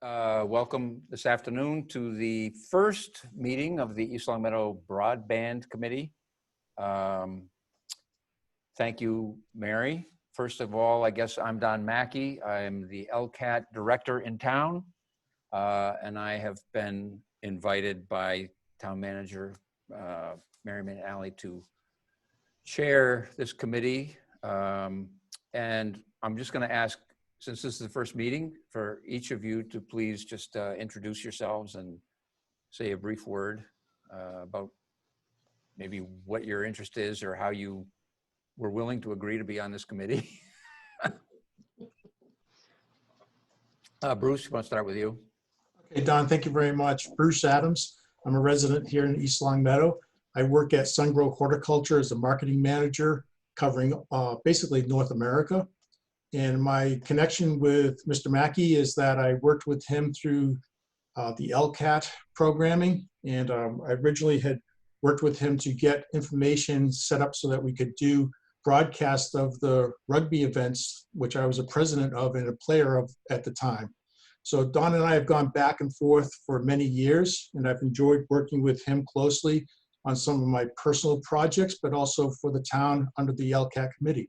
Welcome this afternoon to the first meeting of the East Long Meadow Broadband Committee. Thank you, Mary. First of all, I guess I'm Don Mackey. I'm the LCAT director in town, and I have been invited by town manager Mary McNally to chair this committee. And I'm just going to ask, since this is the first meeting, for each of you to please just introduce yourselves and say a brief word about maybe what your interest is or how you were willing to agree to be on this committee. Bruce, you want to start with you? Okay, Don, thank you very much. Bruce Adams. I'm a resident here in East Long Meadow. I work at Sungrow Horticulture as a marketing manager covering basically North America. And my connection with Mr. Mackey is that I worked with him through the LCAT programming. And I originally had worked with him to get information set up so that we could do broadcast of the rugby events, which I was a president of and a player of at the time. So Don and I have gone back and forth for many years, and I've enjoyed working with him closely on some of my personal projects, but also for the town under the LCAT committee.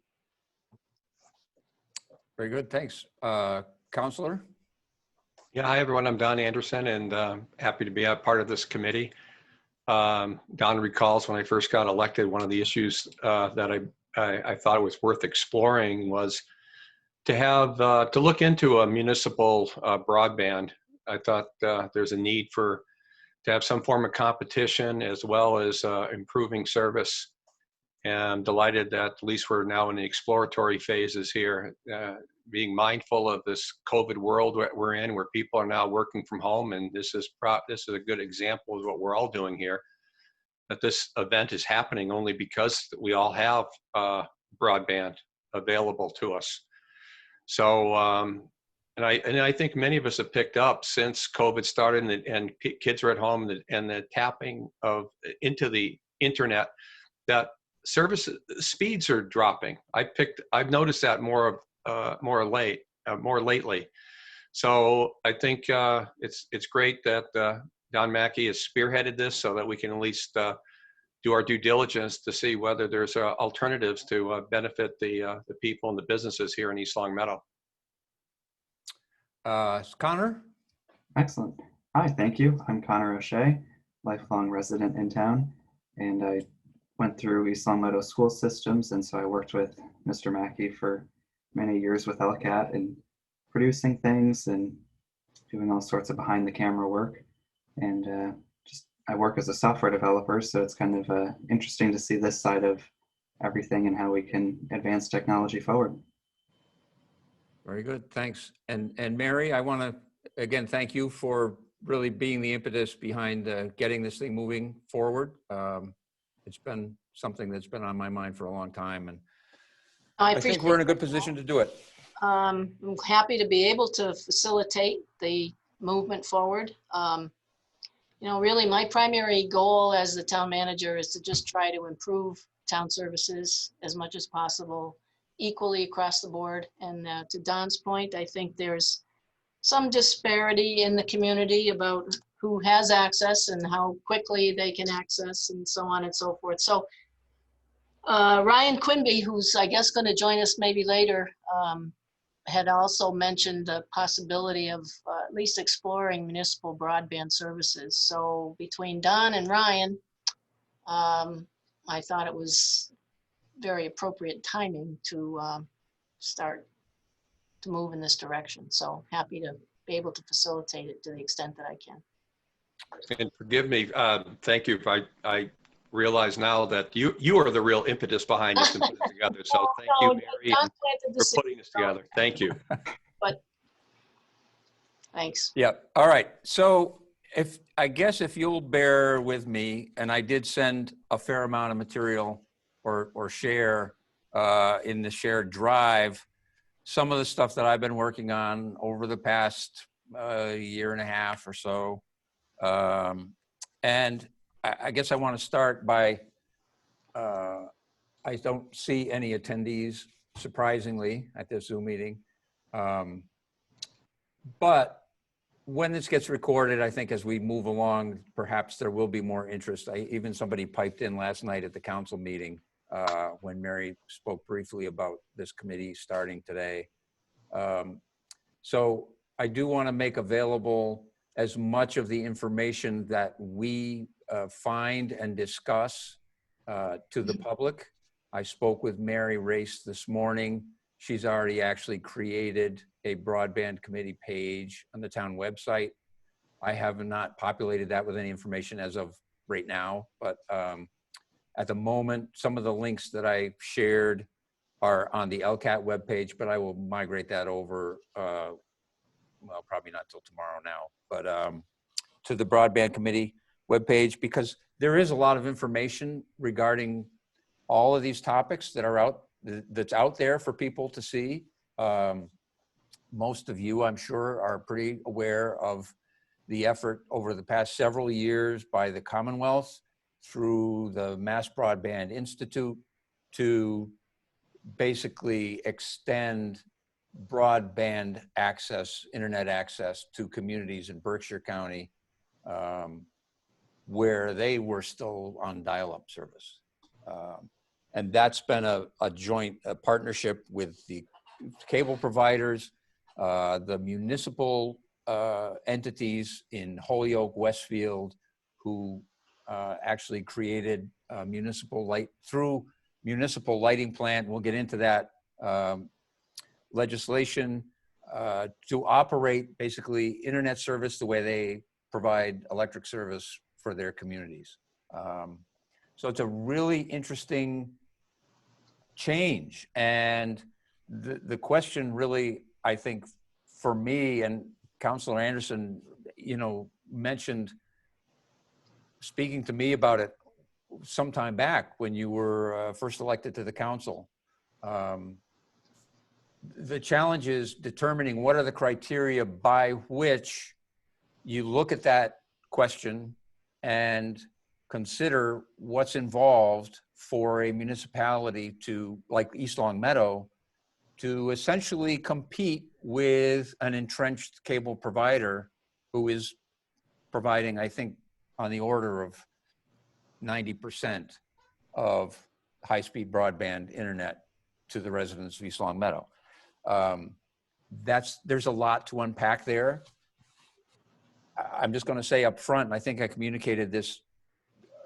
Very good, thanks. Counselor? Yeah, hi everyone, I'm Don Anderson and happy to be a part of this committee. Don recalls when I first got elected, one of the issues that I thought it was worth exploring was to have, to look into a municipal broadband. I thought there's a need to have some form of competition as well as improving service. And I'm delighted that at least we're now in the exploratory phases here, being mindful of this COVID world we're in, where people are now working from home. And this is a good example of what we're all doing here, that this event is happening only because we all have broadband available to us. So, and I think many of us have picked up since COVID started and kids are at home and the tapping into the internet, that service speeds are dropping. I've noticed that more lately. So I think it's great that Don Mackey has spearheaded this so that we can at least do our due diligence to see whether there's alternatives to benefit the people and the businesses here in East Long Meadow. Connor? Excellent. Hi, thank you. I'm Connor O'Shea, lifelong resident in town, and I went through East Long Meadow school systems, and so I worked with Mr. Mackey for many years with LCAT and producing things and doing all sorts of behind the camera work. And I work as a software developer, so it's kind of interesting to see this side of everything and how we can advance technology forward. Very good, thanks. And Mary, I want to again thank you for really being the impetus behind getting this thing moving forward. It's been something that's been on my mind for a long time, and I think we're in a good position to do it. I'm happy to be able to facilitate the movement forward. You know, really my primary goal as the town manager is to just try to improve town services as much as possible, equally across the board. And to Don's point, I think there's some disparity in the community about who has access and how quickly they can access and so on and so forth. So Ryan Quimby, who's I guess going to join us maybe later, had also mentioned the possibility of at least exploring municipal broadband services. So between Don and Ryan, I thought it was very appropriate timing to start to move in this direction. So happy to be able to facilitate it to the extent that I can. And forgive me, thank you. I realize now that you are the real impetus behind this and put it together. So thank you, Mary, for putting this together. Thank you. But thanks. Yeah, all right. So I guess if you'll bear with me, and I did send a fair amount of material or share in the shared drive, some of the stuff that I've been working on over the past year and a half or so. And I guess I want to start by, I don't see any attendees, surprisingly, at this Zoom meeting. But when this gets recorded, I think as we move along, perhaps there will be more interest. Even somebody piped in last night at the council meeting when Mary spoke briefly about this committee starting today. So I do want to make available as much of the information that we find and discuss to the public. I spoke with Mary Race this morning. She's already actually created a broadband committee page on the town website. I have not populated that with any information as of right now, but at the moment, some of the links that I shared are on the LCAT webpage, but I will migrate that over, well, probably not till tomorrow now, but to the broadband committee webpage, because there is a lot of information regarding all of these topics that are that's out there for people to see. Most of you, I'm sure, are pretty aware of the effort over the past several years by the Commonwealth through the Mass Broadband Institute to basically extend broadband access, internet access to communities in Berkshire County where they were still on dial-up service. And that's been a joint partnership with the cable providers, the municipal entities in Holyoke, Westfield, who actually created municipal lighting plant. We'll get into that legislation to operate basically internet service the way they provide electric service for their communities. So it's a really interesting change. And the question really, I think, for me, and Councilor Anderson, mentioned speaking to me about it some time back when you were first elected to the council. The challenge is determining what are the criteria by which you look at that question and consider what's involved for a municipality to, like East Long Meadow, to essentially compete with an entrenched cable provider who is providing, I think, on the order of 90% of high-speed broadband internet to the residents of East Long Meadow. There's a lot to unpack there. I'm just going to say up front, and I think I communicated this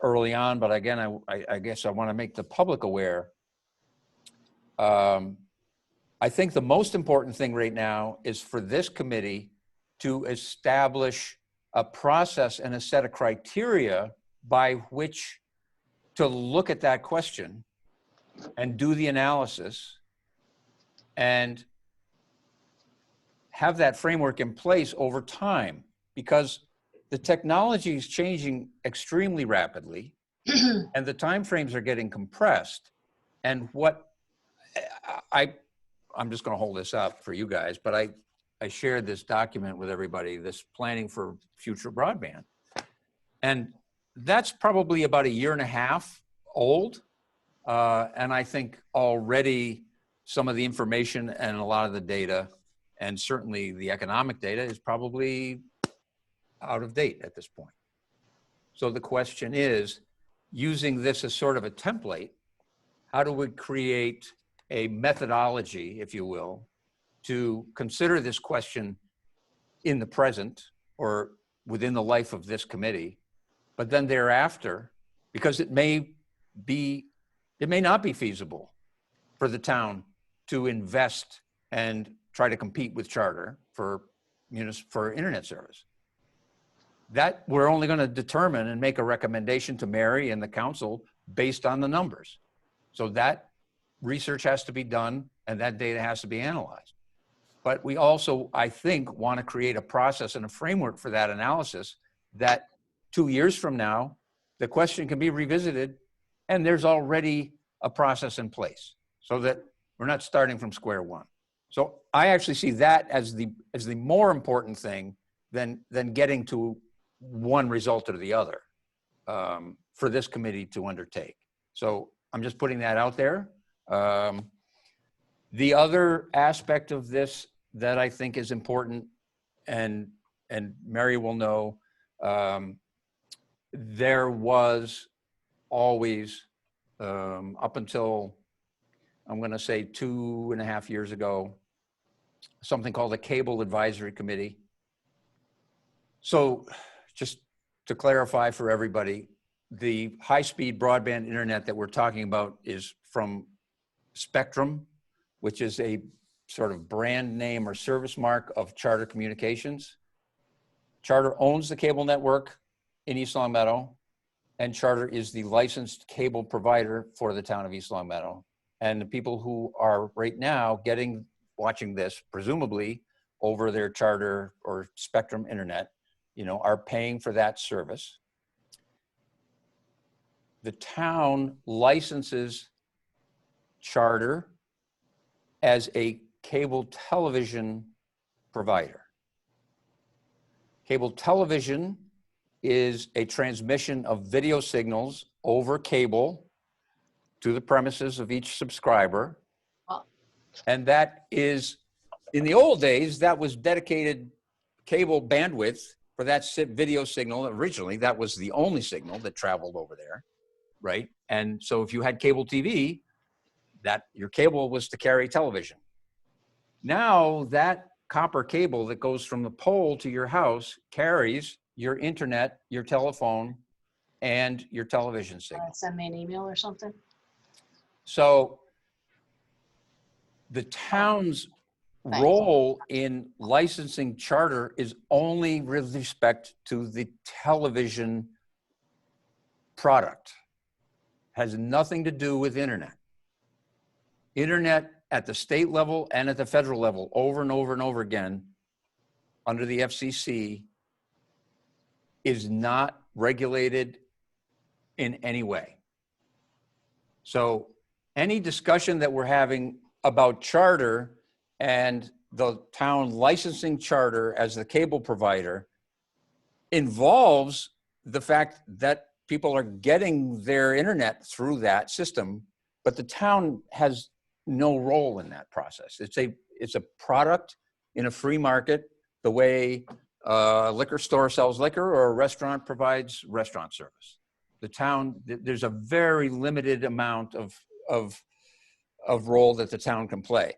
early on, but again, I guess I want to make the public aware. I think the most important thing right now is for this committee to establish a process and a set of criteria by which to look at that question and do the analysis and have that framework in place over time, because the technology is changing extremely rapidly and the timeframes are getting compressed. And what I'm just going to hold this up for you guys, but I shared this document with everybody, this planning for future broadband. And that's probably about 1.5 years old. And I think already some of the information and a lot of the data, and certainly the economic data, is probably out of date at this point. So the question is, using this as sort of a template, how do we create a methodology, if you will, to consider this question in the present or within the life of this committee, but then thereafter, because it may not be feasible for the town to invest and try to compete with Charter for internet service. That we're only going to determine and make a recommendation to Mary and the council based on the numbers. So that research has to be done and that data has to be analyzed. But we also, I think, want to create a process and a framework for that analysis that 2 years from now, the question can be revisited and there's already a process in place so that we're not starting from square one. So I actually see that as the more important thing than getting to one result or the other for this committee to undertake. So I'm just putting that out there. The other aspect of this that I think is important and and Mary will know, there was always, up until, I'm going to say 2.5 years ago, something called a Cable Advisory Committee. So just to clarify for everybody, the high-speed broadband internet that we're talking about is from Spectrum, which is a sort of brand name or service mark of Charter Communications. Charter owns the cable network in East Long Meadow, and Charter is the licensed cable provider for the town of East Long Meadow. And the people who are right now watching this, presumably over their Charter or Spectrum internet, are paying for that service. The town licenses Charter as a cable television provider. Cable television is a transmission of video signals over cable to the premises of each subscriber. And that is, in the old days, that was dedicated cable bandwidth for that video signal. Originally, that was the only signal that traveled over there, right? And so if you had cable TV, that your cable was to carry television. Now that copper cable that goes from the pole to your house carries your internet, your telephone, and your television signal. Send me an email or something? So the town's role in licensing Charter is only with respect to the television product. Has nothing to do with internet. Internet at the state level and at the federal level, over and over and over again, under the FCC, is not regulated in any way. So any discussion that we're having about Charter and the town licensing Charter as the cable provider involves the fact that people are getting their internet through that system, but the town has no role in that process. It's a product in a free market, the way a liquor store sells liquor or a restaurant provides restaurant service. The town, there's a very limited amount of role that the town can play.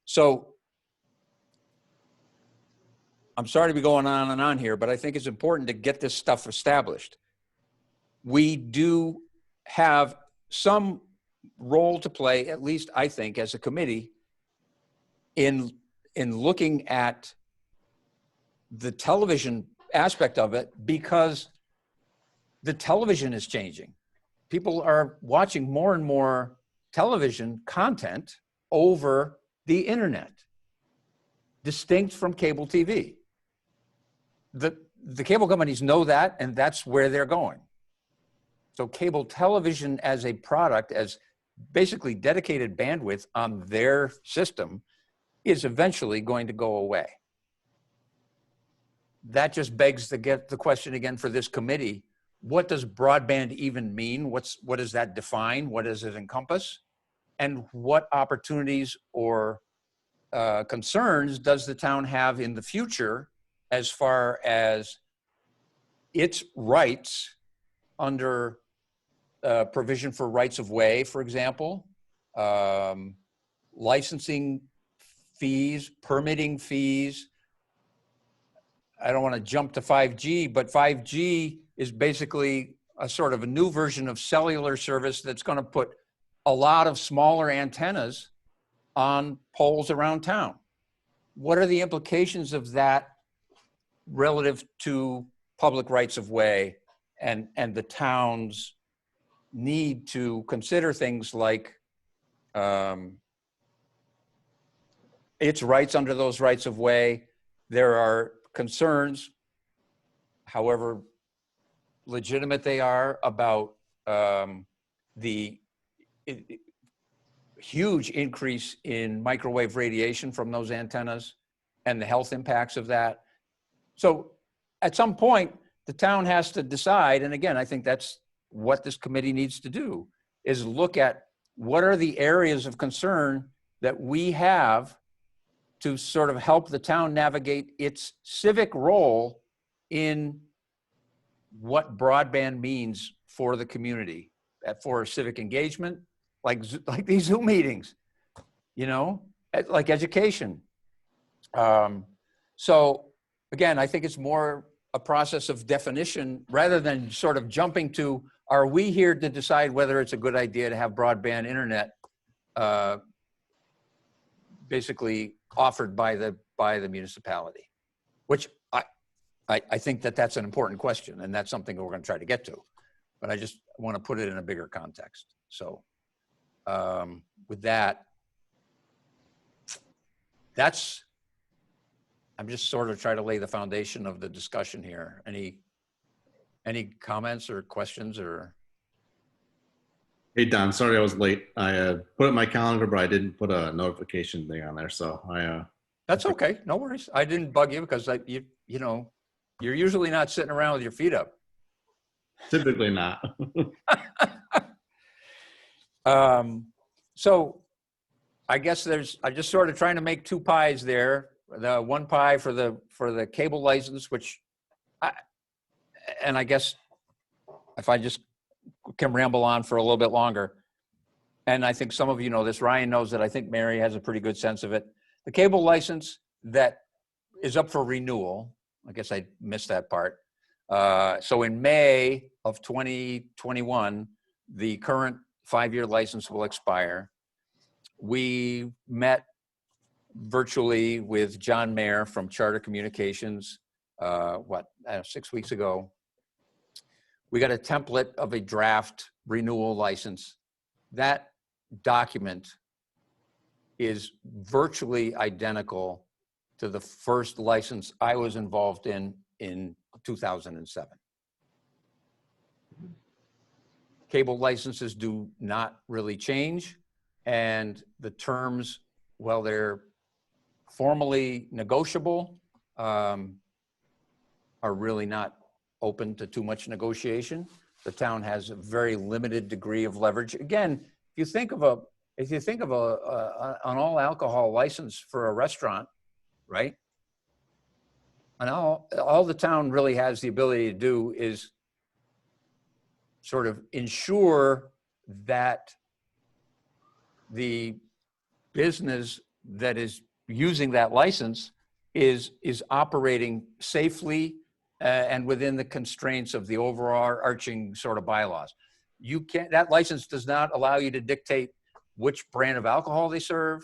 So I'm sorry to be going on and on here, but I think it's important to get this stuff established. We do have some role to play, at least I think, as a committee, in looking at the television aspect of it, because the television is changing. People are watching more and more television content over the internet, distinct from cable TV. The cable companies know that, and that's where they're going. So cable television as a product, as basically dedicated bandwidth on their system, is eventually going to go away. That just begs the question again for this committee: what does broadband even mean? What does that define? What does it encompass? And what opportunities or concerns does the town have in the future as far as its rights under provision for rights of way, for example, licensing fees, permitting fees. I don't want to jump to 5G, but 5G is basically a sort of a new version of cellular service that's going to put a lot of smaller antennas on poles around town. What are the implications of that relative to public rights of way and the town's need to consider things like its rights under those rights of way? There are concerns, however legitimate they are, about the huge increase in microwave radiation from those antennas and the health impacts of that. So at some point, the town has to decide, and again, I think that's what this committee needs to do, is look at what are the areas of concern that we have to sort of help the town navigate its civic role in what broadband means for the community, for civic engagement, like these Zoom meetings, you know, like education. So again, I think it's more a process of definition rather than sort of jumping to, are we here to decide whether it's a good idea to have broadband internet basically offered by the municipality, which I think that's an important question, and that's something we're going to try to get to, but I just want to put it in a bigger context. So with that, I'm just sort of trying to lay the foundation of the discussion here. Any comments or questions or? Hey, Don, sorry I was late. I put it in my calendar, but I didn't put a notification thing on there. So That's okay. No worries. I didn't bug you because you know, you're usually not sitting around with your feet up. typically not. So I guess I'm just sort of trying to make two pies there. The one pie for the cable license, which I guess if I just can ramble on for a little bit longer, and I think some of you know this, Ryan knows that I think Mary has a pretty good sense of it. The cable license that is up for renewal, I guess I missed that part. So in May of 2021, the current 5-year license will expire. We met virtually with John Mayer from Charter Communications, 6 weeks ago. We got a template of a draft renewal license. That document is virtually identical to the first license I was involved in 2007. Cable licenses do not really change, and the terms, while they're formally negotiable, are really not open to too much negotiation. The town has a very limited degree of leverage. Again, if you think of an all alcohol license for a restaurant, right? And all the town really has the ability to do is sort of ensure that the business that is using that license is operating safely and within the constraints of the overarching sort of bylaws. That license does not allow you to dictate which brand of alcohol they serve,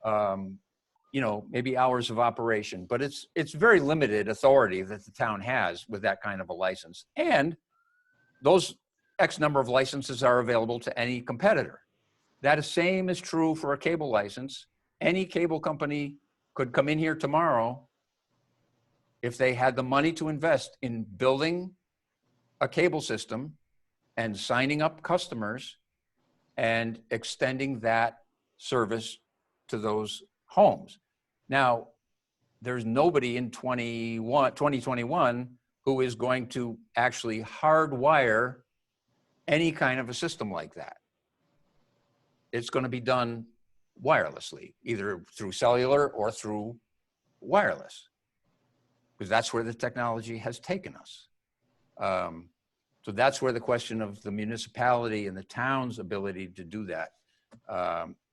you know, maybe hours of operation, but it's very limited authority that the town has with that kind of a license. And those X number of licenses are available to any competitor. That same is true for a cable license. Any cable company could come in here tomorrow if they had the money to invest in building a cable system and signing up customers and extending that service to those homes. Now, there's nobody in 2021 who is going to actually hardwire any kind of a system like that. It's going to be done wirelessly, either through cellular or through wireless, because that's where the technology has taken us. So that's where the question of the municipality and the town's ability to do that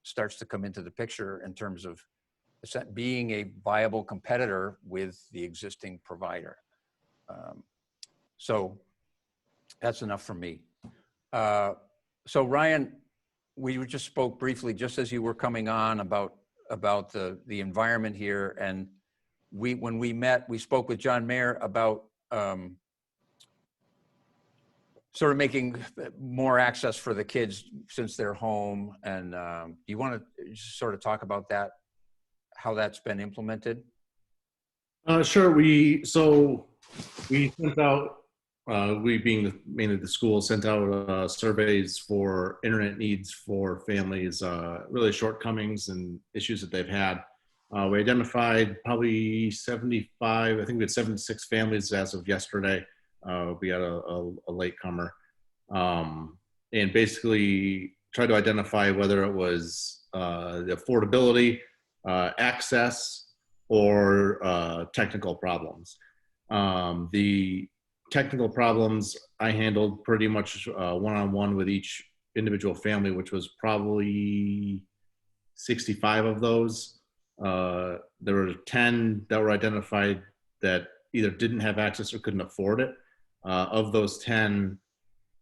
starts to come into the picture in terms of being a viable competitor with the existing provider. So that's enough for me. So Ryan, we just spoke briefly, just as you were coming on, about the environment here, and when we met, we spoke with John Mayer about sort of making more access for the kids since they're home. And do you want to sort of talk about that, how that's been implemented? Sure. We sent out, we being mainly the school, sent out surveys for internet needs for families, really shortcomings and issues that they've had. We identified probably 75, I think we had 76 families as of yesterday. We had a latecomer, and basically tried to identify whether it was the affordability, access, or technical problems. The technical problems I handled pretty much one-on-one with each individual family, which was probably 65 of those. There were 10 that were identified that either didn't have access or couldn't afford it. Of those 10,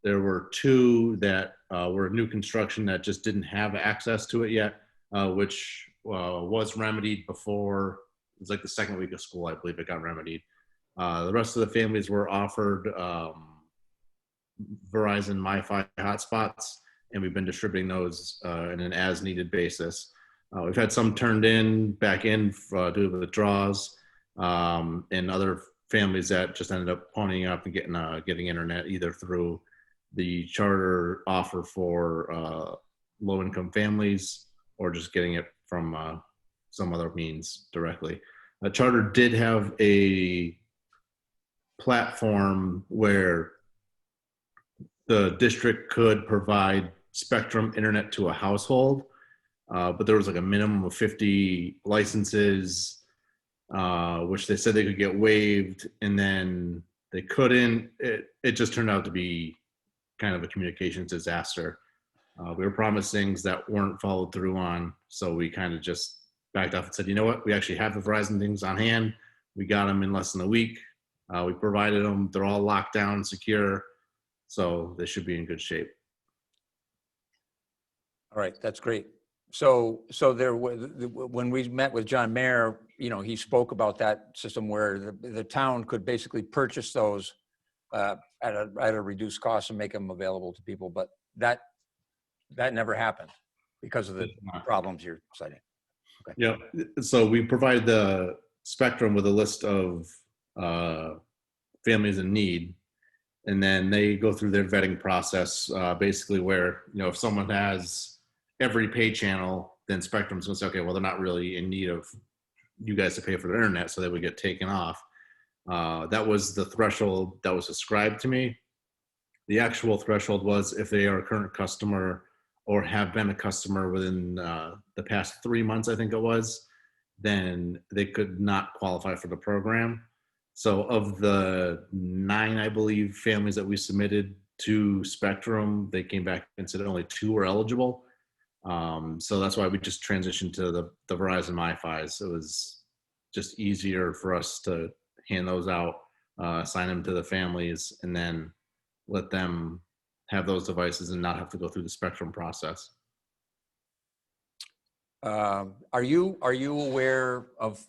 there were 2 that were new construction that just didn't have access to it yet, which was remedied before. It was like the second week of school, I believe it got remedied. The rest of the families were offered Verizon MiFi hotspots, and we've been distributing those in an as-needed basis. We've had some turned back in due to withdrawals, and other families that just ended up ponying up and getting internet either through the charter offer for low-income families or just getting it from some other means directly. Charter did have a platform where the district could provide Spectrum internet to a household, but there was like a minimum of 50 licenses, which they said they could get waived, and then they couldn't. It just turned out to be kind of a communications disaster. We were promised things that weren't followed through on, so we kind of just backed off and said, you know what, we actually have the Verizon things on hand. We got them in less than a week. We provided them. They're all locked down, secure, so they should be in good shape. All right, that's great. So there was, when we met with John Mayer, you know, he spoke about that system where the town could basically purchase those at a reduced cost and make them available to people, but that never happened because of the problems you're citing. Okay. Yeah. So we provide the Spectrum with a list of families in need, and then they go through their vetting process, basically where, you know, if someone has every pay channel, then Spectrum's going to say, okay, well, they're not really in need of you guys to pay for their internet, so they would get taken off. That was the threshold that was ascribed to me. The actual threshold was if they are a current customer or have been a customer within the past 3 months, I think it was, then they could not qualify for the program. So of the 9, I believe, families that we submitted to Spectrum, they came back and said only 2 were eligible. So that's why we just transitioned to the Verizon MiFis. It was just easier for us to hand those out, assign them to the families, and then let them have those devices and not have to go through the Spectrum process. Are you aware of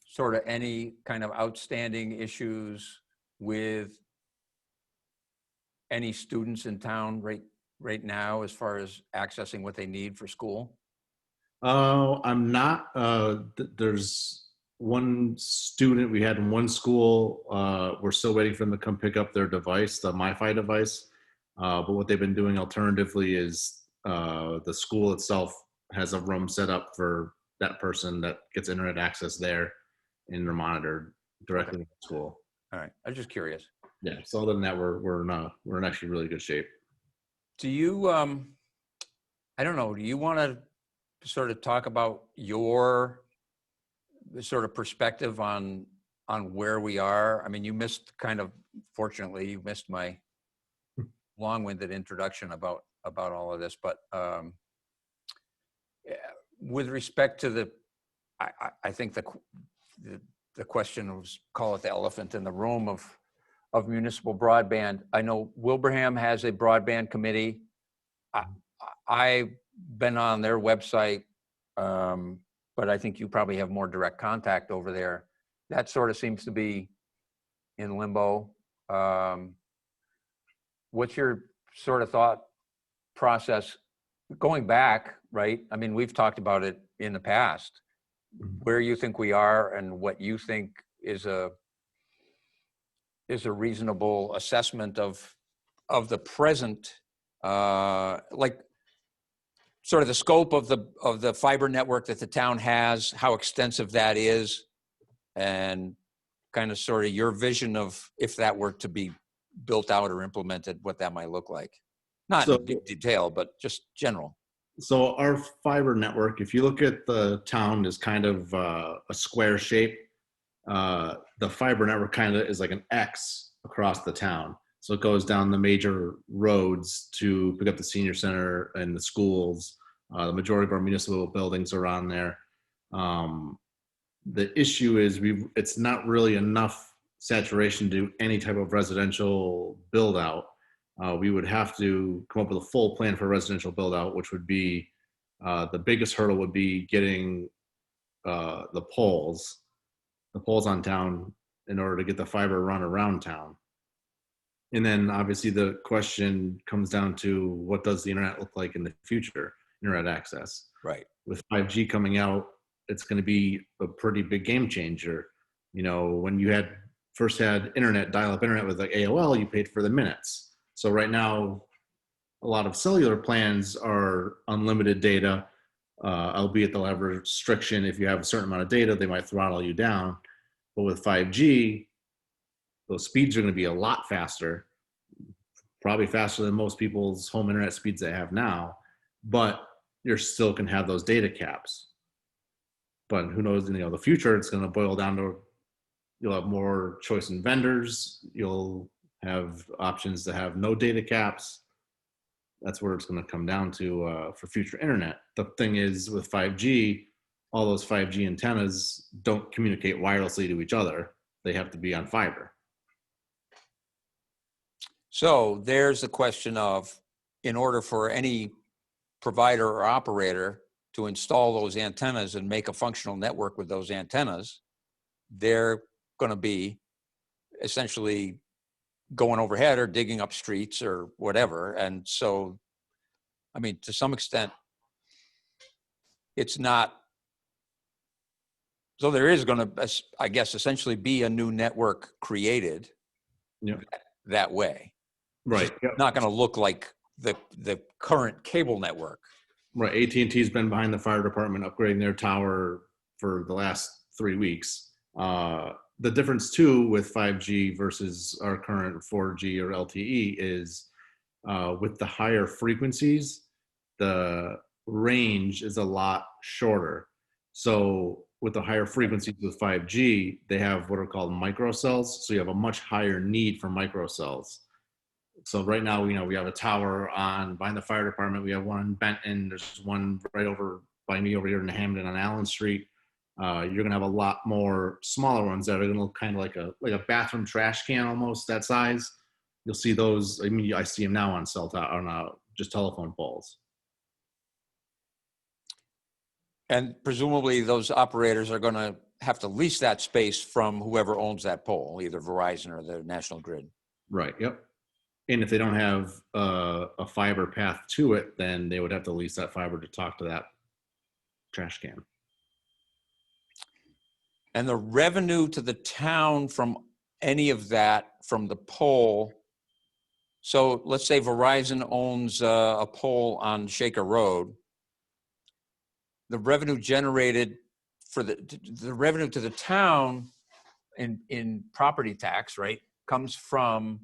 sort of any kind of outstanding issues with any students in town right now as far as accessing what they need for school? I'm not. There's one student we had in one school. We're still waiting for them to come pick up their device, the MiFi device. But what they've been doing alternatively is the school itself has a room set up for that person that gets internet access there, and they're monitored directly in the school. All right, I was just curious. Yeah. So other than that, we're in actually really good shape. Do you, I don't know, do you want to sort of talk about your sort of perspective on where we are? I mean, you missed fortunately, you missed my long-winded introduction about all of this, but with respect to I think the question was, call it the elephant in the room of municipal broadband. I know Wilbraham has a broadband committee. I've been on their website, but I think you probably have more direct contact over there. That sort of seems to be in limbo. What's your sort of thought process going back, right? I mean, we've talked about it in the past, where you think we are and what you think is a reasonable assessment of the present, like sort of the scope of the fiber network that the town has, how extensive that is, and kind of sort of your vision of if that were to be built out or implemented, what that might look like. Not So- in detail, but just general. So our fiber network, if you look at the town, is kind of a square shape. The fiber network kind of is like an X across the town. So it goes down the major roads to pick up the senior center and the schools. The majority of our municipal buildings are on there. The issue is it's not really enough saturation to do any type of residential build out. We would have to come up with a full plan for residential build out, which would be the biggest hurdle would be getting the poles on town in order to get the fiber run around town. And then obviously the question comes down to what does the internet look like in the future, internet access. Right. With 5G coming out, it's going to be a pretty big game changer. You know, when you first had internet, dial-up internet with like AOL, you paid for the minutes. So right now, a lot of cellular plans are unlimited data, albeit they'll have a restriction. If you have a certain amount of data, they might throttle you down. But with 5G, those speeds are going to be a lot faster, probably faster than most people's home internet speeds they have now, but you still can have those data caps. But who knows, you know, the future, it's going to boil down to, you'll have more choice in vendors. You'll have options to have no data caps. That's where it's going to come down to for future internet. The thing is with 5G, all those 5G antennas don't communicate wirelessly to each other. They have to be on fiber. So there's the question of, in order for any provider or operator to install those antennas and make a functional network with those antennas, they're going to be essentially going overhead or digging up streets or whatever. And so, I mean, to some extent, it's not, so there is going to, I guess, essentially be a new network created that way. Right. It's not going to look like the current cable network. Right. AT&T's been behind the fire department upgrading their tower for the last 3 weeks. The difference too with 5G versus our current 4G or LTE is with the higher frequencies, the range is a lot shorter. So with the higher frequencies with 5G, they have what are called microcells. So you have a much higher need for microcells. So right now, you know, we have a tower behind the fire department. We have one in Benton. There's one right over by me over here in Hamden on Allen Street. You're gonna have a lot more smaller ones that are gonna look kind of like a bathroom trash can, almost that size. You'll see those. I mean, I see them now on just telephone poles. And presumably those operators are going to have to lease that space from whoever owns that pole, either Verizon or the National Grid. Right. Yep. And if they don't have a fiber path to it, then they would have to lease that fiber to talk to that trash can. And the revenue to the town from any of that, from the pole. So let's say Verizon owns a pole on Shaker Road. The revenue generated for the revenue to the town in property tax, right, comes from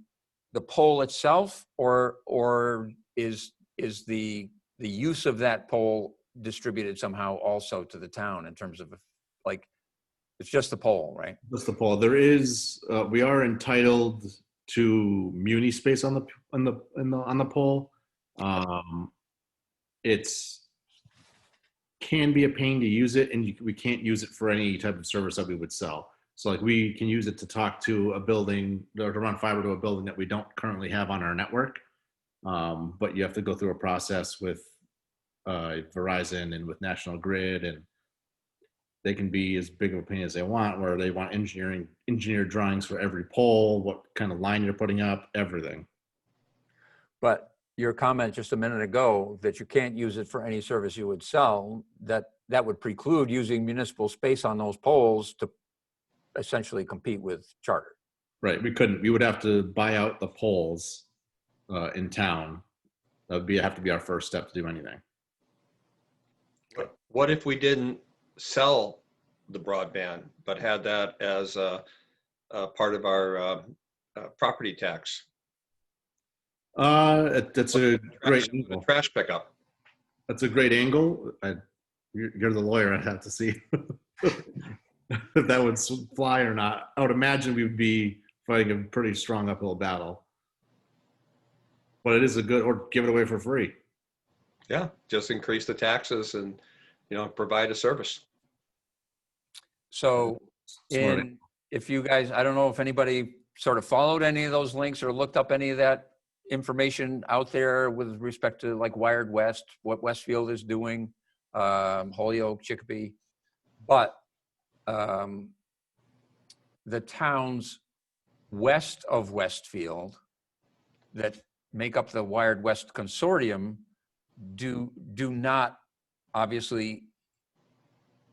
the pole itself, or is the use of that pole distributed somehow also to the town in terms of, like, it's just the pole, right? Just the pole. There is we are entitled to muni space on the pole. It's can be a pain to use it, and we can't use it for any type of service that we would sell. So like we can use it to talk to a building or to run fiber to a building that we don't currently have on our network. But you have to go through a process with Verizon and with National Grid, and they can be as big of a pain as they want, where they want engineered drawings for every pole, what kind of line you're putting up, everything. But your comment just a minute ago that you can't use it for any service you would sell, that would preclude using municipal space on those poles to essentially compete with Charter. Right, we couldn't. We would have to buy out the poles in town. That would have to be our first step to do anything. What if we didn't sell the broadband, but had that as a part of our property tax? That's a great trash pickup. That's a great angle. You're the lawyer. I'd have to see if that would fly or not. I would imagine we would be fighting a pretty strong uphill battle. But it is a good, or give it away for free. Yeah, just increase the taxes and, provide a service. So Smart. if you guys, I don't know if anybody sort of followed any of those links or looked up any of that information out there with respect to like Wired West, what Westfield is doing, Holyoke, Chicopee, but the towns west of Westfield that make up the Wired West Consortium do not, obviously,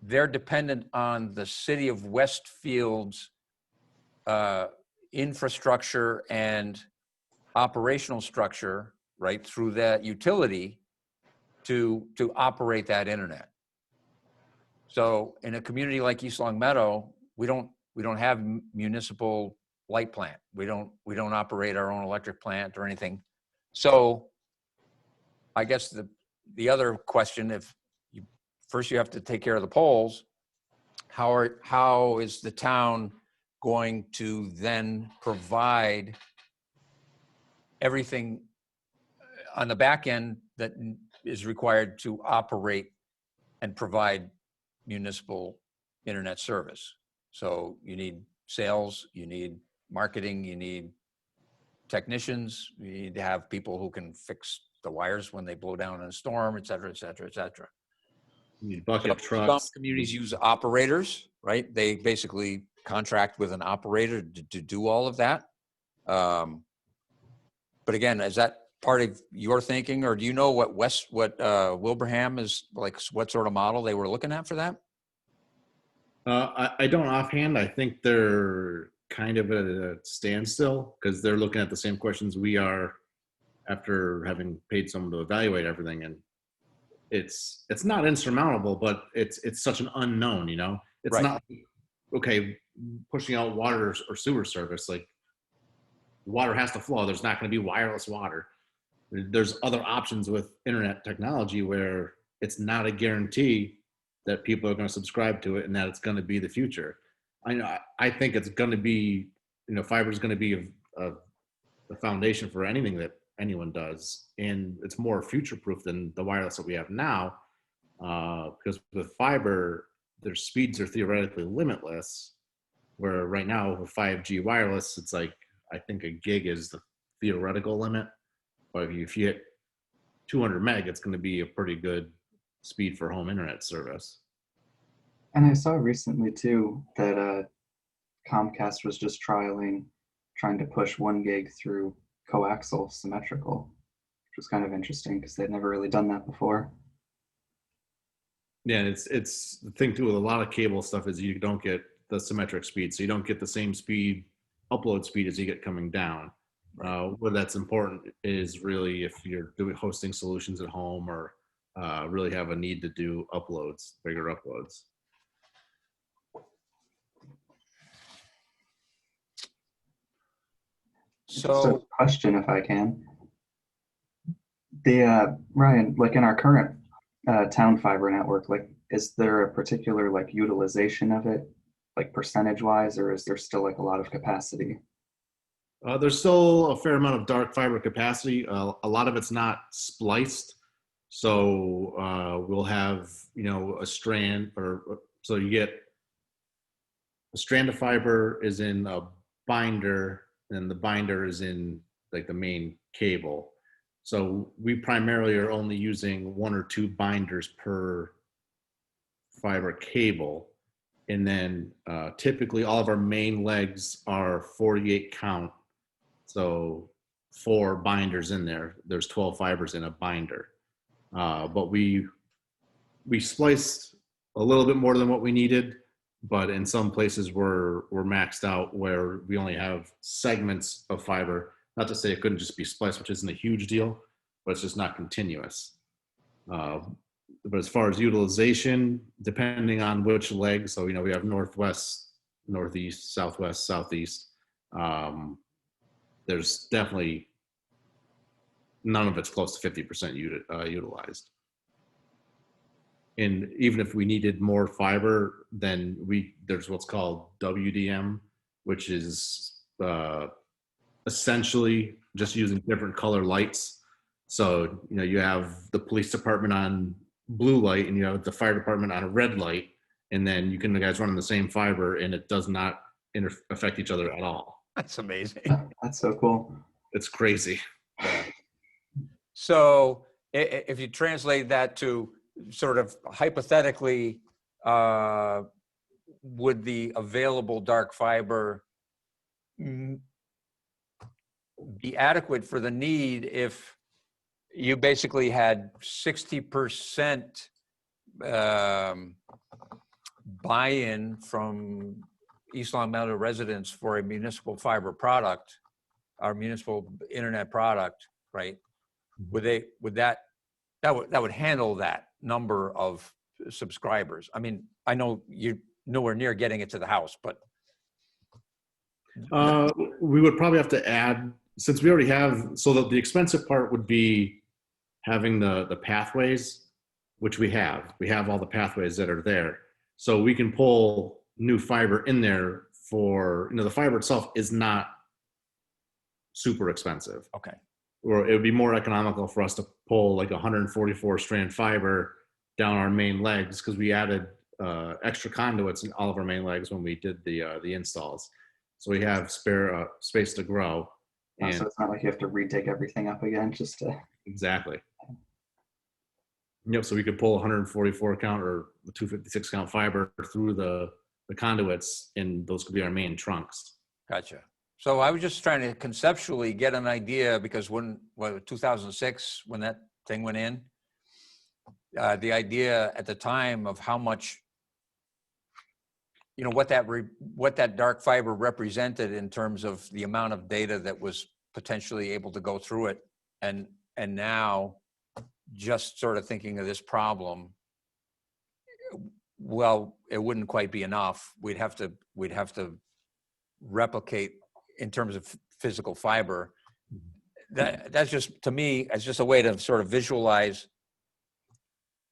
they're dependent on the city of Westfield's infrastructure and operational structure, right, through that utility to operate that internet. So in a community like East Long Meadow, we don't have municipal light plant. We don't operate our own electric plant or anything. So I guess the other question, first you have to take care of the poles. How is the town going to then provide everything on the back end that is required to operate and provide municipal internet service? So you need sales, you need marketing, you need technicians, you need to have people who can fix the wires when they blow down in a storm, et cetera, et cetera, et cetera. You need bucket Some trucks. communities use operators, right? They basically contract with an operator to do all of that. But again, is that part of your thinking, or do you know what Wilbraham is like? What sort of model they were looking at for that? I don't offhand. I think they're kind of at a standstill because they're looking at the same questions we are after having paid someone to evaluate everything. And it's not insurmountable, but it's such an unknown, It's Right. not, okay, pushing out water or sewer service, like water has to flow. There's not going to be wireless water. There's other options with internet technology where it's not a guarantee that people are going to subscribe to it and that it's going to be the future. I think it's going to be, fiber is going to be a foundation for anything that anyone does. And it's more future-proof than the wireless that we have now. Because with fiber, their speeds are theoretically limitless, where right now with 5G wireless, it's like, I think a gig is the theoretical limit. But if you hit 200 meg, it's going to be a pretty good speed for home internet service. And I saw recently too that Comcast was just trying to push 1 gig through coaxial symmetrical, which was kind of interesting because they'd never really done that before. Yeah, it's the thing too with a lot of cable stuff is you don't get the symmetric speed, so you don't get the same upload speed as you get coming down. Where that's important is really if you're hosting solutions at home or really have a need to do bigger uploads. Just a question, if I can. Ryan, like in our current town fiber network, like, is there a particular like utilization of it, like percentage wise, or is there still like a lot of capacity? There's still a fair amount of dark fiber capacity. A lot of it's not spliced. So we'll have, a strand so you get a strand of fiber is in a binder and the binder is in like the main cable. So we primarily are only using 1 or 2 binders per fiber cable. And then typically all of our main legs are 48 count. So 4 binders in there. There's 12 fibers in a binder. But we spliced a little bit more than what we needed. But in some places we're maxed out where we only have segments of fiber. Not to say it couldn't just be spliced, which isn't a huge deal, but it's just not continuous. But as far as utilization, depending on which leg, so we have northwest, northeast, southwest, southeast. There's definitely none of it's close to 50% utilized. And even if we needed more fiber, then there's what's called WDM, which is essentially just using different color lights. So, you have the police department on blue light and you have the fire department on a red light, and then you can the guys run on the same fiber and it does not affect each other at all. That's amazing. That's so cool. It's crazy. So if you translate that to sort of hypothetically, would the available dark fiber be adequate for the need if you basically had 60% buy-in from East Long Meadow residents for a municipal fiber product, our municipal internet product, right? Would that would handle that number of subscribers? I mean, I know you're nowhere near getting it to the house, but We would probably have to add, since we already have, so that the expensive part would be having the pathways, which we have. We have all the pathways that are there. So we can pull new fiber in there for, the fiber itself is not super expensive. okay. Or it would be more economical for us to pull like 144 strand fiber down our main legs, because we added extra conduits in all of our main legs when we did the installs. So we have spare space to grow. And So it's not like you have to redig everything up again just to. exactly. Yep. So we could pull 144 count or 256 count fiber through the conduits, and those could be our main trunks. Gotcha. So I was just trying to conceptually get an idea, because when 2006, when that thing went in, the idea at the time of how much, what that dark fiber represented in terms of the amount of data that was potentially able to go through it, and now just sort of thinking of this problem, well, it wouldn't quite be enough. We'd have to replicate in terms of physical fiber. That's just, to me, it's just a way to sort of visualize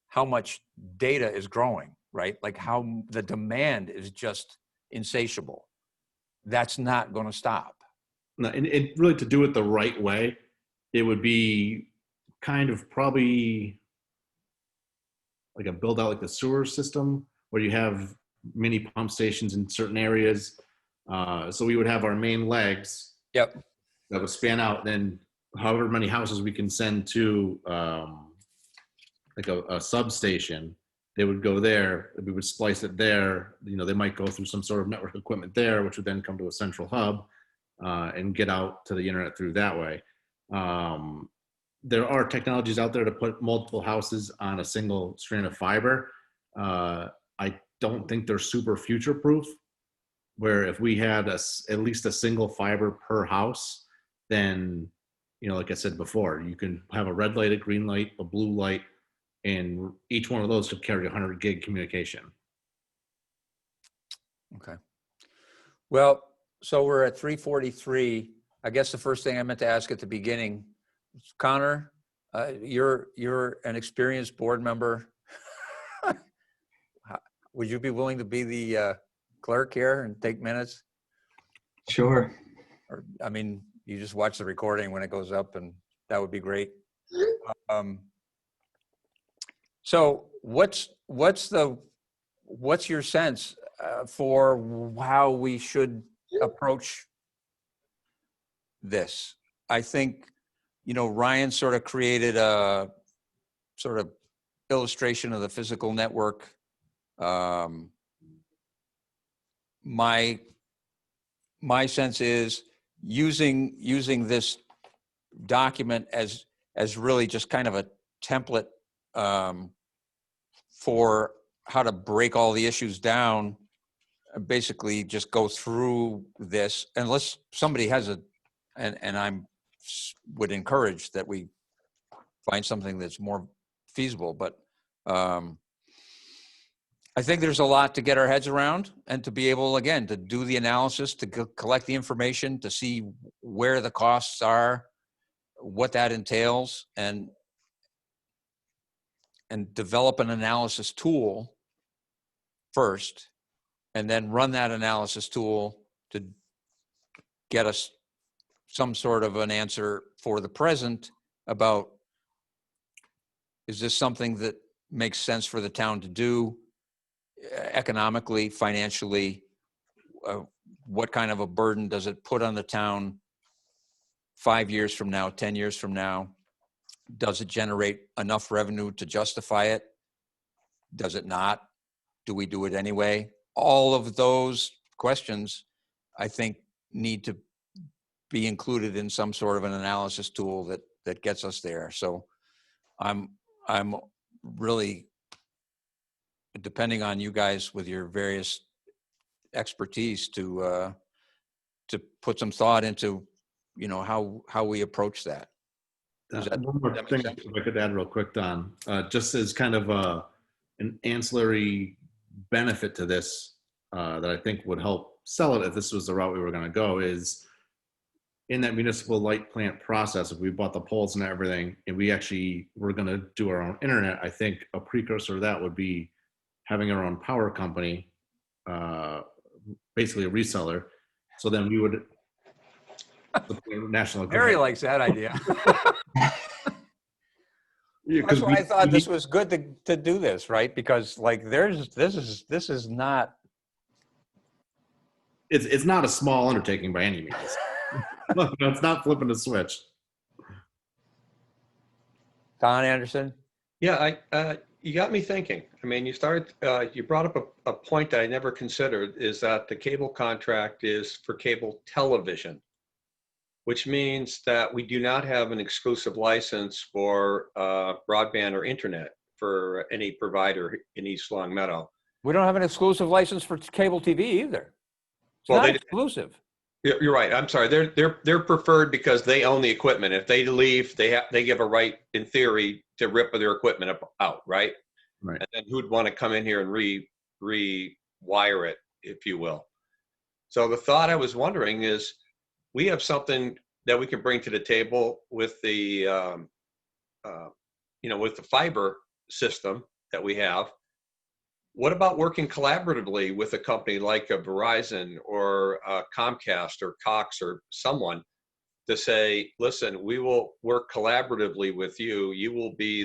how much data is growing, right? Like how the demand is just insatiable. That's not going to stop. No, and really, to do it the right way, it would be kind of probably like a build out like the sewer system, where you have mini pump stations in certain areas. So we would have our main legs. Yep. That would span out. Then however many houses we can send to like a substation, they would go there. We would splice it there. They might go through some sort of network equipment there, which would then come to a central hub and get out to the internet through that way. There are technologies out there to put multiple houses on a single strand of fiber. I don't think they're super future proof, where if we had at least a single fiber per house, then, like I said before, you can have a red light, a green light, a blue light, and each one of those could carry 100 gig communication. Okay. Well, so we're at 3:43. I guess the first thing I meant to ask at the beginning, Connor, you're an experienced board member. Would you be willing to be the clerk here and take minutes? Sure. Or, I mean, you just watch the recording when it goes up, and that would be great. So what's your sense for how we should approach this? I think, Ryan sort of created a sort of illustration of the physical network. My sense is using this document as really just kind of a template for how to break all the issues down. Basically, just go through this, unless somebody has and I would encourage that we find something that's more feasible. But I think there's a lot to get our heads around, and to be able, again, to do the analysis, to collect the information, to see where the costs are, what that entails. And and develop an analysis tool first, and then run that analysis tool to get us some sort of an answer for the present about, is this something that makes sense for the town to do economically, financially? What kind of a burden does it put on the town 5 years from now, 10 years from now? Does it generate enough revenue to justify it? Does it not? Do we do it anyway? All of those questions, I think, need to be included in some sort of an analysis tool that gets us there. So I'm really depending on you guys with your various expertise to put some thought into, you know, how we approach that. One more that thing, make sense? if I could add real quick, Don, just as kind of an ancillary benefit to this that I think would help sell it if this was the route we were going to go, is in that municipal light plant process, if we bought the poles and everything, and we actually were going to do our own internet, I think a precursor to that would be having our own power company, basically a reseller. So then we would support national. Mary likes that idea. Yeah, That's 'cause why I thought we- this was good to do this, right? Because like this is not. it's not a small undertaking by any means. No, it's not flipping a switch. Don Anderson? Yeah, you got me thinking. I mean, you brought up a point that I never considered, is that the cable contract is for cable television, which means that we do not have an exclusive license for broadband or internet for any provider in East Long Meadow. We don't have an exclusive license for cable TV either. It's Well, not they- exclusive. You're right. I'm sorry. They're preferred because they own the equipment. If they leave, they give a right, in theory, to rip their equipment out, right? Right. And then who'd want to come in here and rewire it, if you will? So the thought I was wondering is, we have something that we can bring to the table with the, with the fiber system that we have. What about working collaboratively with a company like a Verizon or a Comcast or Cox or someone to say, listen, we will work collaboratively with you. You will be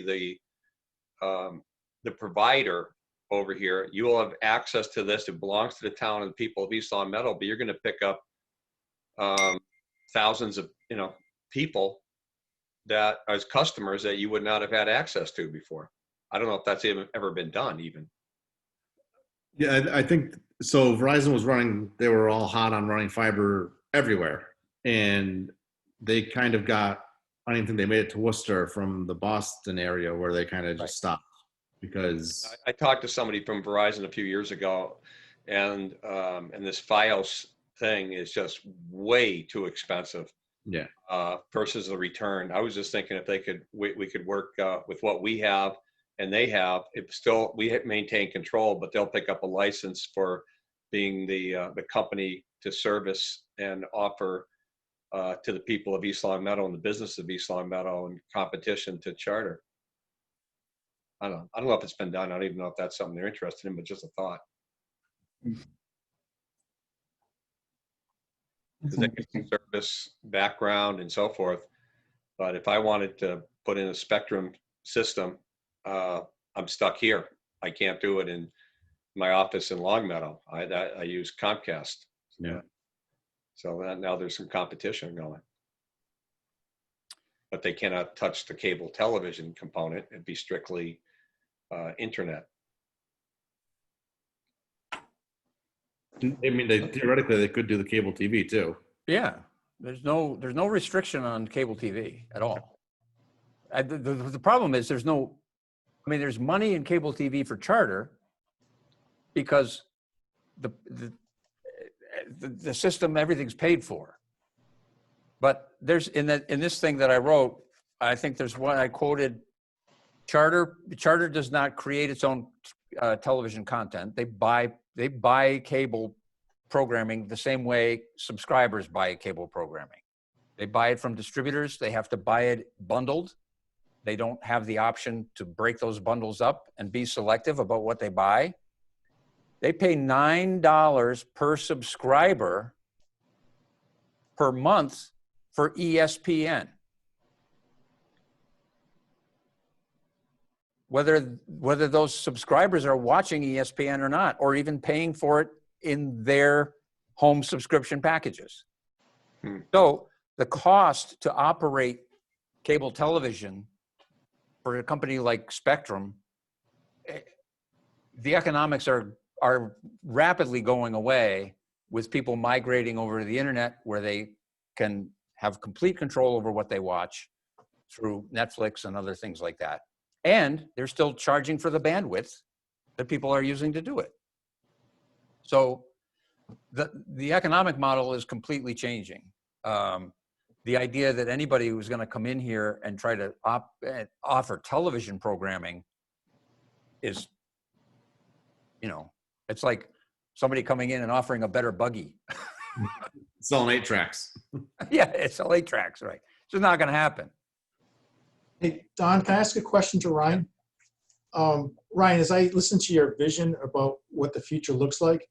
the provider over here. You will have access to this. It belongs to the town and the people of East Long Meadow, but you're going to pick up thousands of people that as customers that you would not have had access to before. I don't know if that's ever been done even. Yeah, I think so. Verizon was running, they were all hot on running fiber everywhere. And they kind of got, I don't even think they made it to Worcester from the Boston area where they kind of just stopped because. I talked to somebody from Verizon a few years ago, and this FiOS thing is just way too expensive. Yeah. Versus the return. I was just thinking if we could work with what we have and they have. It still, we maintain control, but they'll pick up a license for being the company to service and offer to the people of East Long Meadow and the business of East Long Meadow in competition to Charter. I don't know if it's been done. I don't even know if that's something they're interested in, but just a thought. That's They can interesting. service background and so forth. But if I wanted to put in a Spectrum system, I'm stuck here. I can't do it in my office in Longmeadow. I use Comcast. Yeah. So now there's some competition going. But they cannot touch the cable television component. It'd be strictly internet. I mean, theoretically, they could do the cable TV too. Yeah, there's no restriction on cable TV at all. The problem is there's money in cable TV for Charter because the system, everything's paid for. But there's in this thing that I wrote, I think there's one I quoted. Charter does not create its own television content. They buy cable programming the same way subscribers buy cable programming. They buy it from distributors. They have to buy it bundled. They don't have the option to break those bundles up and be selective about what they buy. They pay $9 per subscriber per month for ESPN. Whether those subscribers are watching ESPN or not, or even paying for it in their home subscription packages. So the cost to operate cable television for a company like Spectrum, the economics are rapidly going away with people migrating over to the internet, where they can have complete control over what they watch through Netflix and other things like that. And they're still charging for the bandwidth that people are using to do it. So the economic model is completely changing. The idea that anybody who's going to come in here and try to offer television programming is, it's like somebody coming in and offering a better buggy. Selling 8 tracks. Yeah, it's a 8 tracks, right? It's just not going to happen. Hey, Don, can I ask a question to Ryan? Ryan, as I listen to your vision about what the future looks like,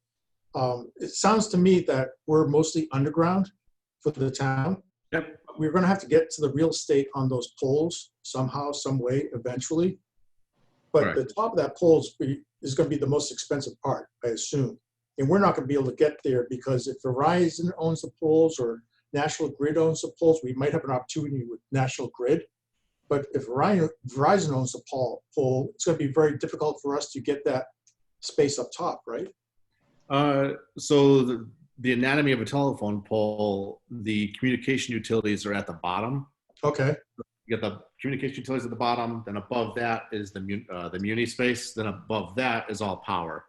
it sounds to me that we're mostly underground for the town. Yep. We're going to have to get to the real estate on those poles somehow, some way, eventually. But Right. the top of that pole is going to be the most expensive part, I assume. And we're not going to be able to get there, because if Verizon owns the poles or National Grid owns the poles, we might have an opportunity with National Grid. But if Verizon owns the pole, it's going to be very difficult for us to get that space up top, right? So the anatomy of a telephone pole, the communication utilities are at the bottom. Okay. You get the communication utilities at the bottom. Then above that is the muni space. Then above that is all power.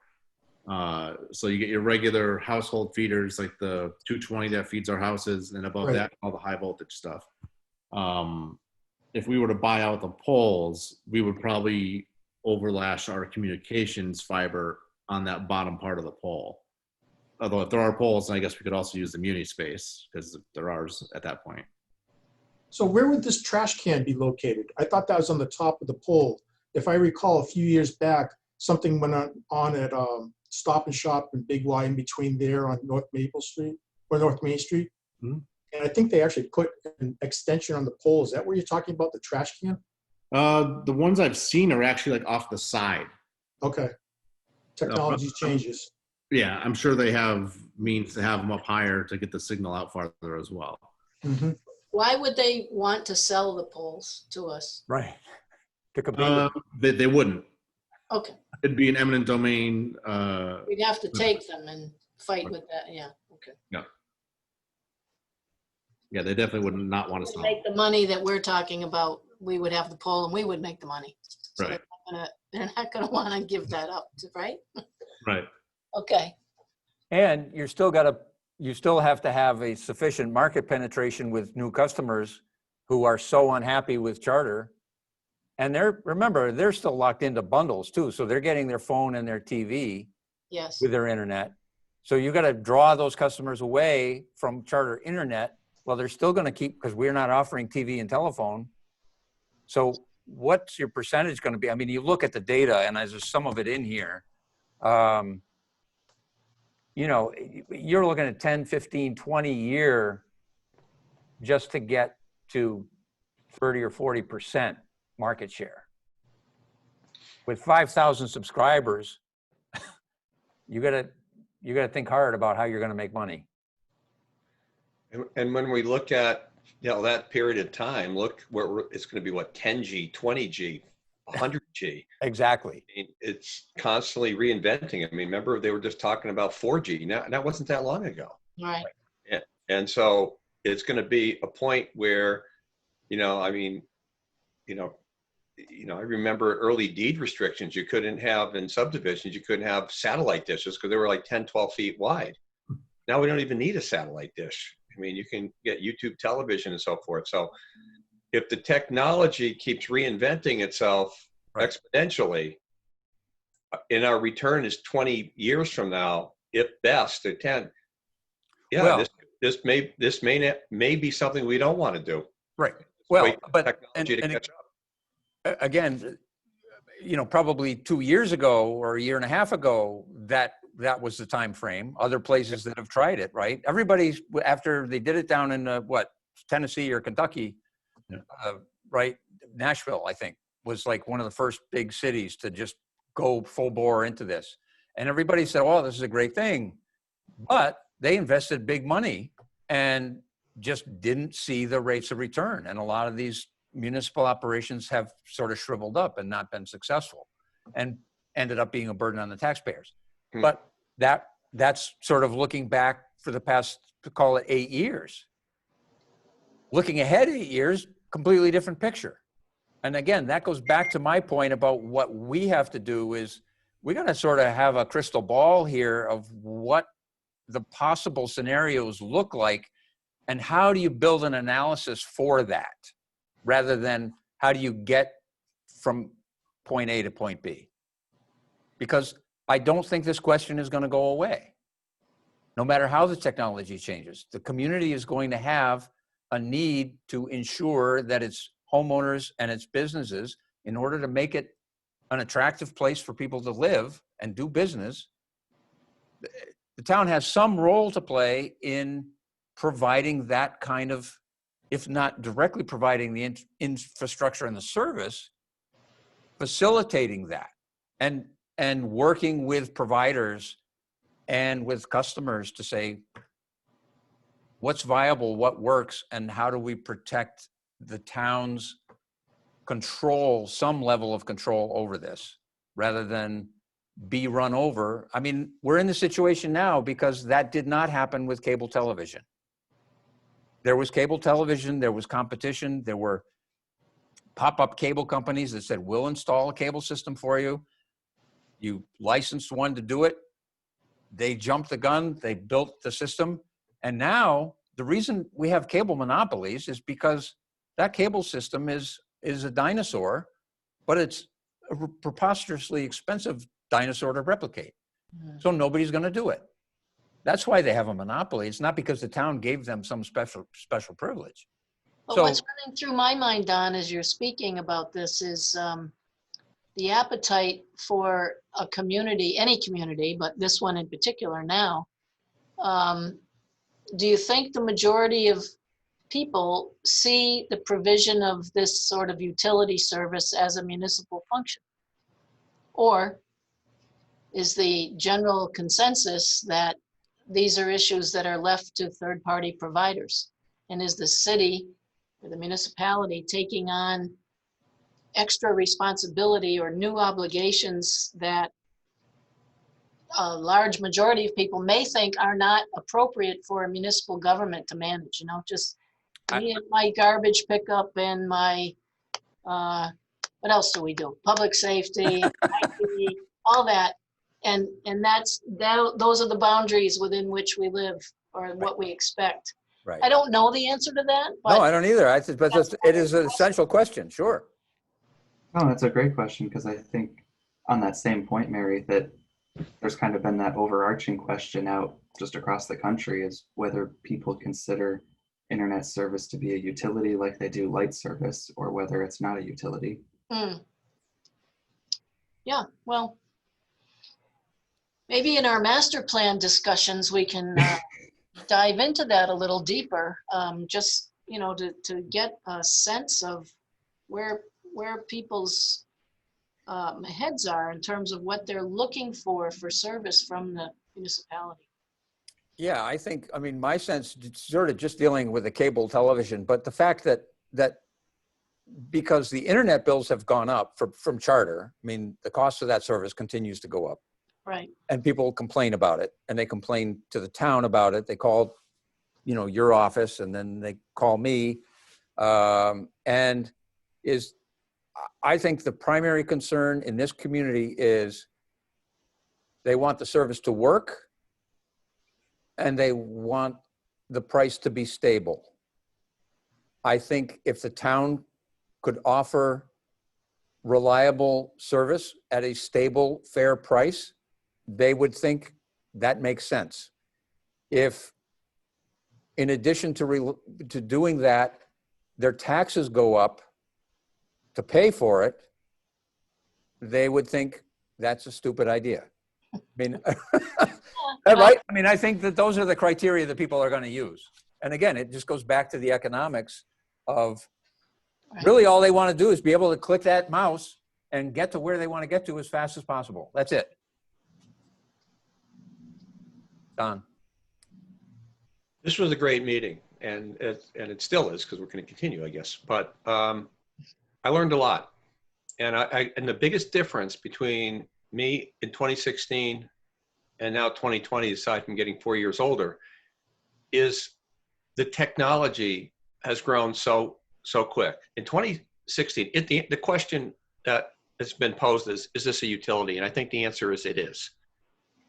So you get your regular household feeders, like the 220 that feeds our houses, and above Right. that, all the high voltage stuff. If we were to buy out the poles, we would probably overlash our communications fiber on that bottom part of the pole. Although if there are poles, then I guess we could also use the muni space, because there are at that point. So where would this trash can be located? I thought that was on the top of the pole. If I recall, a few years back, something went on at Stop and Shop and Big Y in between there on North Maple Street or North Main Street. Mm-hmm. And I think they actually put an extension on the pole. Is that where you're talking about, the trash can? The ones I've seen are actually like off the side. Okay. Technology changes. Yeah, I'm sure they have means to have them up higher to get the signal out farther as well. Mm-hmm. Why would they want to sell the poles to us? Right. To compete. They wouldn't. Okay, It'd be an eminent domain. we'd have to take them and fight with that, yeah, okay. Yeah, they definitely would not want to To sell. make the money that we're talking about, we would have the pole and we would make the money. So Right. They're not gonna wanna give that up, right? Right. Okay, And you still have to have a sufficient market penetration with new customers who are so unhappy with Charter. And remember, they're still locked into bundles too. So they're getting their phone and their TV yes, with their internet. So you got to draw those customers away from Charter internet. Well, they're still going to keep, because we're not offering TV and telephone. So what's your percentage going to be? I mean, you look at the data, and there's some of it in here. You're looking at 10, 15, 20 year just to get to 30 or 40% market share. With 5,000 subscribers, you gotta think hard about how you're gonna make money. And when we look at, that period of time, look where it's going to be, what, 10G, 20G, 100G. Exactly. I mean, it's constantly reinventing. I mean, remember they were just talking about 4G. Now, that wasn't that long ago. right, And so it's going to be a point where, I remember early deed restrictions. You couldn't have, in subdivisions, you couldn't have satellite dishes because they were like 10, 12 feet wide. Now we don't even need a satellite dish. I mean, you can get YouTube television and so forth. So if the technology keeps reinventing itself exponentially, and our return is 20 years from now, if best, or 10, this may be something we don't want to do. Right. Well, Wait for but technology to catch up. again, you know, probably 2 years ago or a year and a half ago, that was the time frame. Other places that have tried it, right? Everybody, after they did it down in Tennessee or Kentucky, Yeah. right? Nashville, I think, was like one of the first big cities to just go full bore into this. And everybody said, oh, this is a great thing. But they invested big money and just didn't see the rates of return. And a lot of these municipal operations have sort of shriveled up and not been successful and ended up being a burden on the taxpayers. Hmm. But that's sort of looking back for the past, to call it 8 years. Looking ahead 8 years, completely different picture. And again, that goes back to my point about what we have to do is we're going to sort of have a crystal ball here of what the possible scenarios look like and how do you build an analysis for that rather than how do you get from point A to point B? Because I don't think this question is going to go away. No matter how the technology changes, the community is going to have a need to ensure that its homeowners and its businesses, in order to make it an attractive place for people to live and do business, the town has some role to play in providing that kind of, if not directly providing the infrastructure and the service, facilitating that and working with providers and with customers to say, what's viable, what works, and how do we protect the town's control, some level of control over this, rather than be run over. I mean, we're in the situation now because that did not happen with cable television. There was cable television, there was competition, there were pop-up cable companies that said, we'll install a cable system for you. You licensed one to do it. They jumped the gun, they built the system. And now the reason we have cable monopolies is because that cable system is a dinosaur, but it's a preposterously expensive dinosaur to replicate. So nobody's going to do it. That's why they have a monopoly. It's not because the town gave them some special privilege. But So what's running through my mind, Don, as you're speaking about this is the appetite for a community, any community, but this one in particular now. Do you think the majority of people see the provision of this sort of utility service as a municipal function? Or is the general consensus that these are issues that are left to third-party providers? And is the city or the municipality taking on extra responsibility or new obligations that a large majority of people may think are not appropriate for a municipal government to manage? You know, just me and my garbage pickup and my, what else do we do? Public safety, IT, all that. And those are the boundaries within which we live or what we expect. right. I don't know the answer to that, No, but I don't either. But it is an essential question, sure. Oh, that's a great question because I think on that same point, Mary, that there's kind of been that overarching question out just across the country is whether people consider internet service to be a utility like they do light service or whether it's not a utility. Yeah, well, maybe in our master plan discussions, we can dive into that a little deeper, just, you know, to get a sense of where people's heads are in terms of what they're looking for service from the municipality. Yeah, I mean, my sense, sort of just dealing with the cable television, but the fact that because the internet bills have gone up from Charter, I mean, the cost of that service continues to go up. Right. And people complain about it, and they complain to the town about it. They call, you know, your office, and then they call me. I think the primary concern in this community is they want the service to work and they want the price to be stable. I think if the town could offer reliable service at a stable, fair price, they would think that makes sense. If, in addition to doing that, their taxes go up to pay for it, they would think that's a stupid idea. I mean, right? I mean, I think that those are the criteria that people are going to use. And again, it just goes back to the economics of really all they want to do is be able to click that mouse and get to where they want to get to as fast as possible. That's it. Don. This was a great meeting, and it still is, because we're going to continue, I guess. But I learned a lot, and and the biggest difference between me in 2016 and now 2020, aside from getting 4 years older, is the technology has grown so quick. In 2016, the question that has been posed is this a utility? And I think the answer is it is.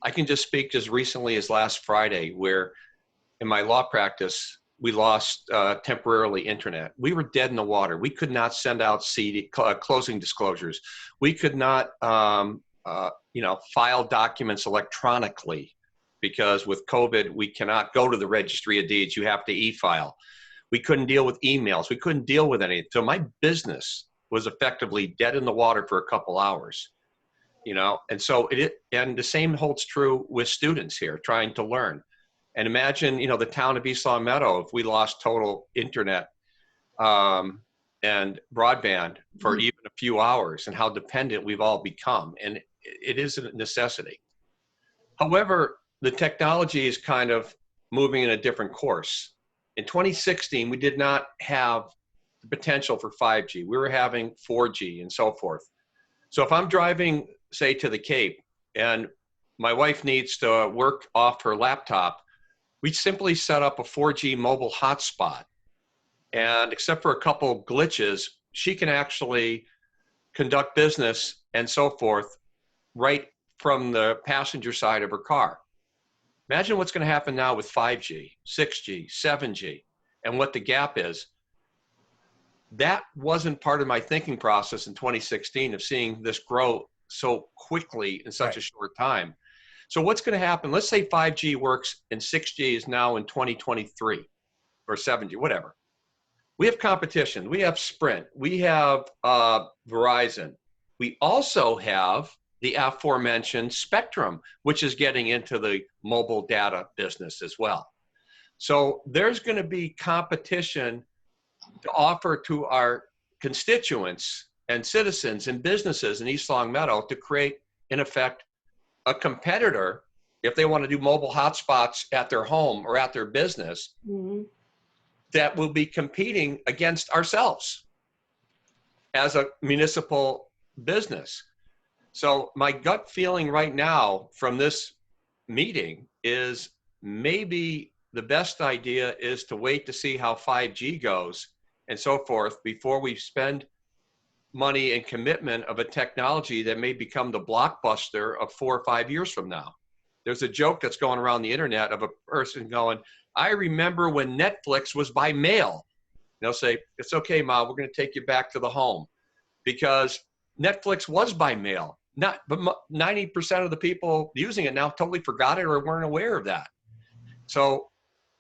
I can just speak just recently as last Friday, where in my law practice, we lost temporarily internet. We were dead in the water. We could not send out closing disclosures. We could not, file documents electronically, because with COVID, we cannot go to the registry of deeds. You have to e-file. We couldn't deal with emails. We couldn't deal with anything. So my business was effectively dead in the water for a couple hours, and so and the same holds true with students here trying to learn. And imagine, the town of East Long Meadow, if we lost total internet and broadband for even a few hours, and how dependent we've all become. And it is a necessity. However, the technology is kind of moving in a different course. In 2016, we did not have the potential for 5G. We were having 4G and so forth. So if I'm driving, say, to the Cape, and my wife needs to work off her laptop, we simply set up a 4G mobile hotspot. And except for a couple of glitches, she can actually conduct business and so forth right from the passenger side of her car. Imagine what's going to happen now with 5G, 6G, 7G, and what the gap is. That wasn't part of my thinking process in 2016 of seeing this grow so quickly in such a short time. So what's going to happen? Let's say 5G works and 6G is now in 2023 or 7G, whatever. We have competition. We have Sprint. We have Verizon. We also have the aforementioned Spectrum, which is getting into the mobile data business as well. So there's going to be competition to offer to our constituents and citizens and businesses in East Long Meadow to create, in effect, a competitor if they want to do mobile hotspots at their home or at their business that will be competing against ourselves as a municipal business. So my gut feeling right now from this meeting is maybe the best idea is to wait to see how 5G goes and so forth before we spend money and commitment of a technology that may become the blockbuster of 4 or 5 years from now. There's a joke that's going around the internet of a person going, I remember when Netflix was by mail. They'll say, it's okay, Ma, we're going to take you back to the home, because Netflix was by mail. But 90% of the people using it now totally forgot it or weren't aware of that. So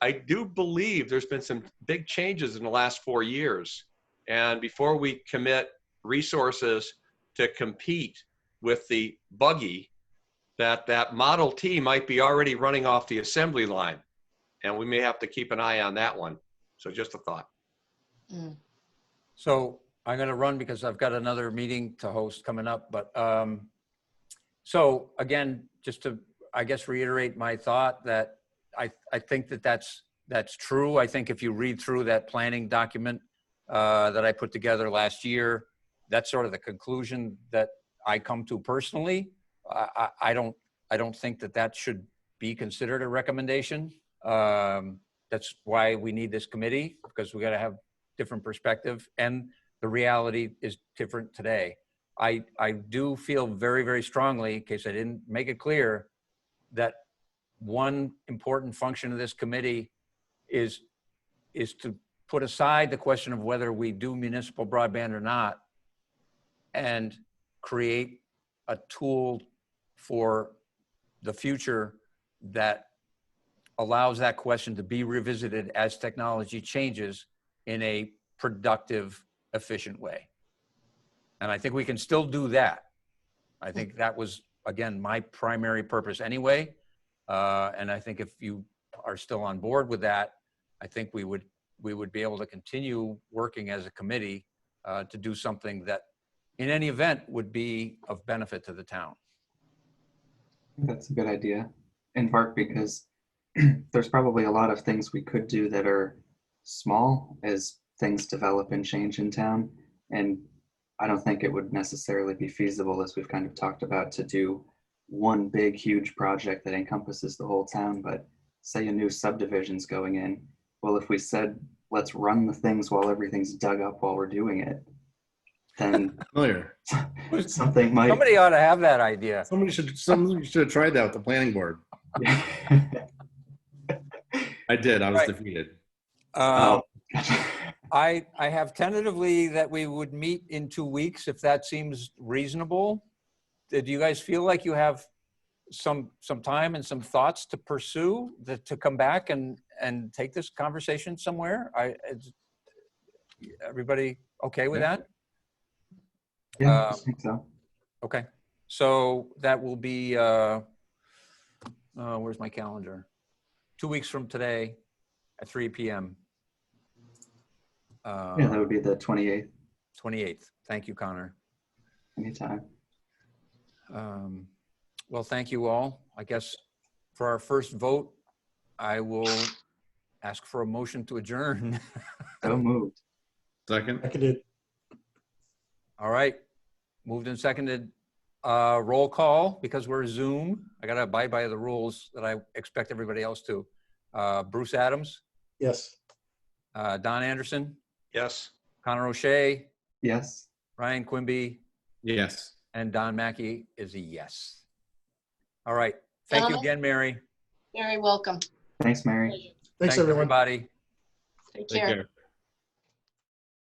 I do believe there's been some big changes in the last 4 years. And before we commit resources to compete with the buggy, that Model T might be already running off the assembly line. And we may have to keep an eye on that one. So just a thought. So I'm going to run because I've got another meeting to host coming up. But so again, just to, I guess, reiterate my thought that I think that's true. I think if you read through that planning document that I put together last year, that's sort of the conclusion that I come to personally. I don't think that should be considered a recommendation. That's why we need this committee, because we got to have different perspective, and the reality is different today. I do feel very, very strongly, in case I didn't make it clear, that one important function of this committee is to put aside the question of whether we do municipal broadband or not, and create a tool for the future that allows that question to be revisited as technology changes in a productive, efficient way. And I think we can still do that. I think that was, again, my primary purpose anyway. And I think if you are still on board with that, I think we would be able to continue working as a committee to do something that in any event would be of benefit to the town. That's a good idea, in part because there's probably a lot of things we could do that are small as things develop and change in town. And I don't think it would necessarily be feasible, as we've kind of talked about, to do one big, huge project that encompasses the whole town. But say a new subdivision's going in. Well, if we said, let's run the things while everything's dug up while we're doing it, then Familiar. something might. Somebody ought to have that idea. Somebody should have tried that with the planning board. I did. I was Right. defeated. Um, Oh. I have tentatively that we would meet in 2 weeks, if that seems reasonable. Do you guys feel like you have some time and some thoughts to pursue, to come back and take this conversation somewhere? Everybody okay with that? Yeah, I think so. Okay, so that will be, where's my calendar? 2 weeks from today at 3 p.m. Yeah, that would be the 28th, 28th. Thank you, Connor. anytime. Well, thank you all. I guess for our first vote, I will ask for a motion to adjourn. So moved. Second. Seconded. All right, moved and seconded. Roll call, because we're Zoom. I gotta abide by the rules that I expect everybody else to. Bruce Adams, Yes. Don Anderson, Yes. Connor O'Shea, Yes. Ryan Quimby, Yes. and Don Mackey is a yes. All right, thank you Gentlemen. again, Mary. Very welcome. Thanks, Mary. Thanks, everyone. Everybody. Take Take care. care.